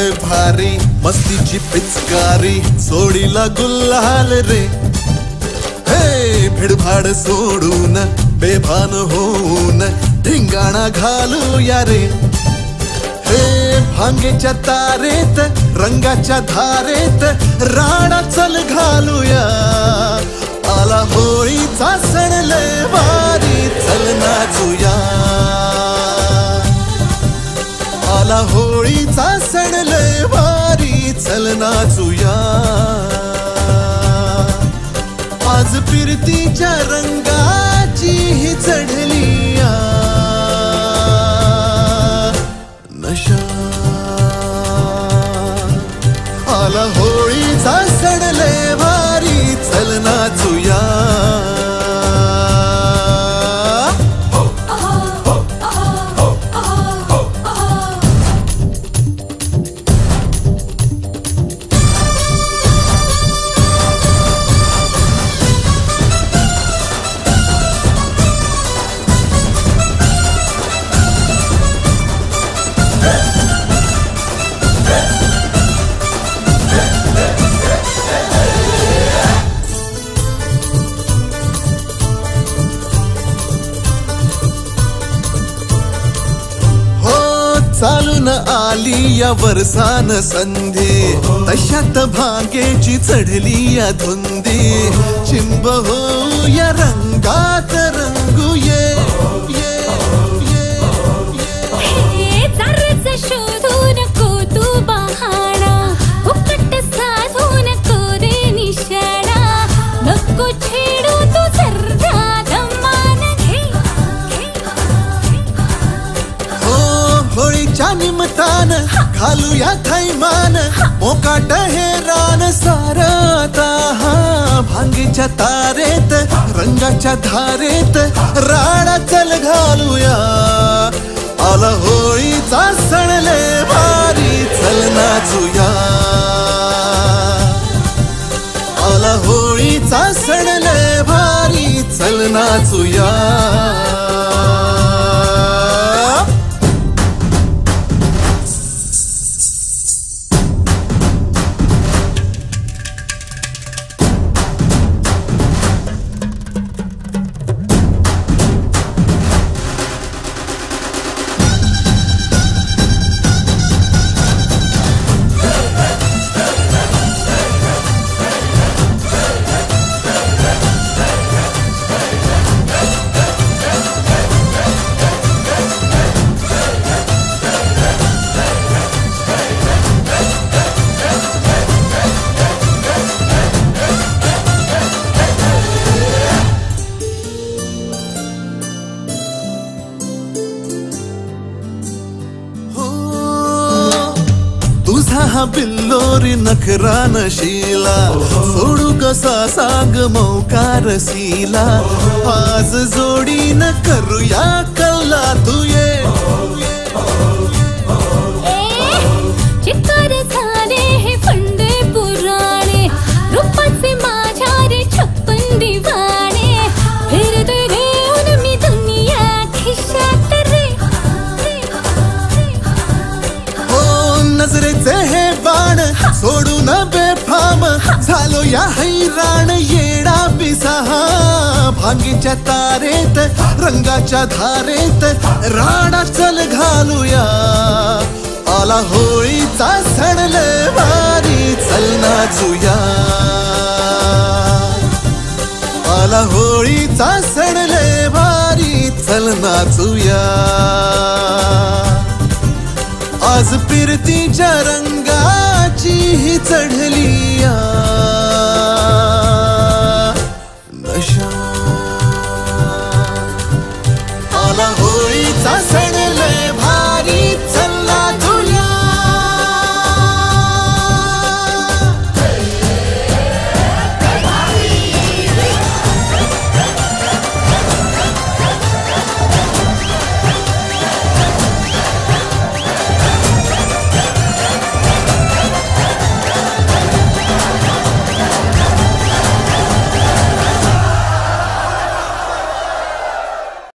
लय भारी मस्तीची पिचकारी सोडीला गुल्हाल रे हे भिडभाड सोडून बेभान होऊन धिंगाणा घालूया रे हे भांगेच्या तारेत रंगाच्या धारेत राडा चल घालूया आला होळीचा सण लय भारी चल नाचूया आला होळीचा सण लय भारी चल नाचूया आज फिरतीच्या रंगाची ही चढलिया नशा आला होळीचा सण लय भारी चल नाचूया चालून आली या वर्षान संधी तशात भांगेची चढली या धुंदी चिंब हो या रंगात रंगूये शोधू नको तू बहाणा फुकट साधू नको रे निशाणा नको छेडू तू सर्रा दमान घे होळीच्या निमतान घालूया थैमान मोकाट हे रान सारता भांगीच्या तारेत रंगाच्या धारेत राडा चल घालूया आला होळीचा सण लय भारी चल नाचूया आला होळीचा सण लय भारी चल नाचूया तुझा हा बिल्लोरी नखरा नशीला सोडू कसा सांग मौकार सीला आज जोडीन करूया कल्ला तू ये चित्कार झाले हे फंडे पुराणे रूपाचे माझ्या रे छप्पन दिवाणे फिरते घेऊन मी दुनिया खिशात रे नजरेचे हे बाण सोडून बेफाम झालो या हैराण येडा बिसाहा भांगीच्या तारेत रंगाच्या धारेत राडा चल घालूया आला होळीचा सण लय भारी चल नाचूया आला होळीचा सण लय भारी चल नाचूया आज फिरतीच्या रंगाची ही चढलिया